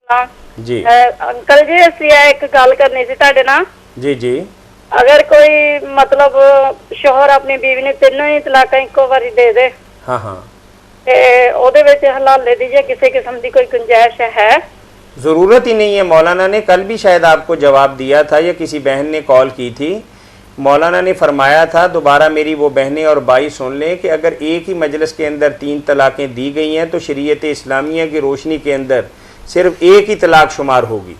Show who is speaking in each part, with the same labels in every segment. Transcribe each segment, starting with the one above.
Speaker 1: हाँ
Speaker 2: जी
Speaker 1: अंकल जी, ਅਸੀਂ एक गल करनी सी ਤੁਹਾਡੇ ਨਾਲ।
Speaker 2: जी जी
Speaker 1: अगर कोई मतलब शोहर अपनी बीवी ने तीनों ही तलाक इको बारी दे दे
Speaker 2: हाँ हाँ
Speaker 1: ते ओदे विच हलाले दी जे किसी किस्म दी कोई गुंजाइश है?
Speaker 2: ज़रूरत ही नहीं है। मौलाना ने कल भी शायद आपको जवाब दिया था या किसी बहन ने कॉल की थी। मौलाना ने फरमाया था, दोबारा मेरी वो बहनें और भाई सुन लें कि अगर एक ही मजलिस के अंदर 3 तलाक़ें दी गई हैं तो शरीयत इस्लामिया की रोशनी के अंदर सिर्फ एक ही तलाक शुमार होगी।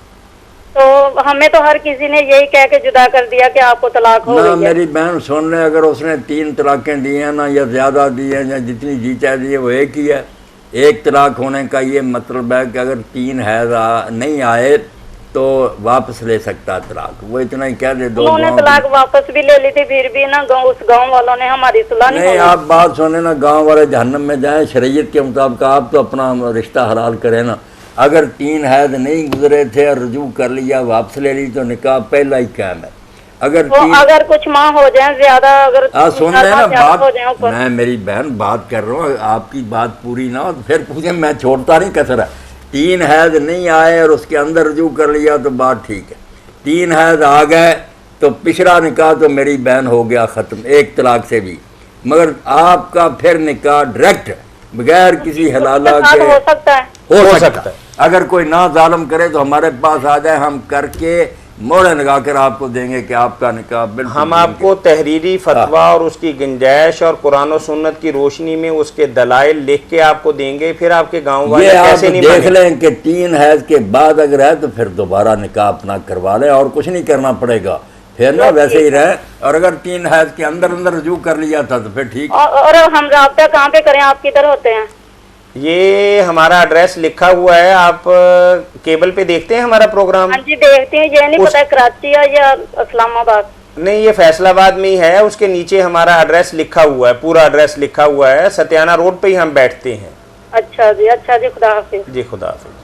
Speaker 1: तो हमें तो हर किसी ने यही कह के जुदा कर दिया कि आपको तलाक हो
Speaker 3: ना
Speaker 1: गई है।
Speaker 3: मेरी बहन सुन ले, अगर उसने 3 तलाकें दी हैं ना या ज़्यादा दी हैं या जितनी जी चाह दी है वो एक ही है। एक तलाक होने का ये मतलब है कि अगर 3 हैज नहीं आए तो वापस ले सकता तलाक। वो इतना ही कह दे दो।
Speaker 1: उन्होंने तलाक वापस भी ले ली थी, फिर भी ना उस गांव वालों ने हमारी सुलह
Speaker 3: नहीं, आप बात सुने ना, गांव वाले जहन्नम में जाएं शरीयत के मुताबिक। आप तो अपना रिश्ता हलाल करें ना। अगर 3 हैज नहीं गुजरे थे और रुजू कर लिया, वापस ले ली, तो निकाह पहला ही कायम है।
Speaker 1: अगर कुछ माह हो जाए ज्यादा, अगर
Speaker 3: सुन रहे ना बात,
Speaker 1: हो
Speaker 3: मैं मेरी बहन बात कर रहा हूँ, आपकी बात पूरी ना हो तो फिर पूछे, मैं छोड़ता नहीं कसर है। 3 हैज नहीं आए और उसके अंदर रुजू कर लिया तो बात ठीक है। 3 हैज आ गए तो पिछड़ा निकाह तो मेरी बहन हो गया ख़त्म, एक तलाक से भी। मगर आपका फिर निकाह डायरेक्ट बगैर किसी हलाला के
Speaker 1: हो सकता है।
Speaker 3: हो सकता है। अगर कोई ना जालम करे तो हमारे पास आ जाए, हम करके मोहर लगा कर आपको देंगे कि आपका निकाह बिल्कुल।
Speaker 2: हम आपको तहरीरी फतवा और उसकी गुंजाइश और कुरान और सुन्नत की रोशनी में उसके दलाइल लिख के आपको देंगे। फिर आपके गांव वाले कैसे नहीं
Speaker 3: देख लें कि 3 हैज के बाद अगर है तो फिर दोबारा निकाह अपना करवा लें और कुछ नहीं करना पड़ेगा, फिर ना वैसे ही रहे। और अगर 3 हैज के अंदर अंदर रुजू कर लिया था तो फिर ठीक।
Speaker 1: और हम राब्ता कहाँ पे करें? आप किधर होते हैं?
Speaker 2: ये हमारा एड्रेस लिखा हुआ है, आप केबल पे देखते हैं हमारा प्रोग्राम?
Speaker 1: हाँ जी देखते हैं। ये नहीं पता कराची है या इस्लामाबाद?
Speaker 2: नहीं, ये फैसलाबाद में ही है। उसके नीचे हमारा एड्रेस लिखा हुआ है, पूरा एड्रेस लिखा हुआ है। सत्याना रोड पे ही हम बैठते हैं।
Speaker 1: अच्छा जी, खुदा हाफिज।
Speaker 2: जी खुदा हाफिज।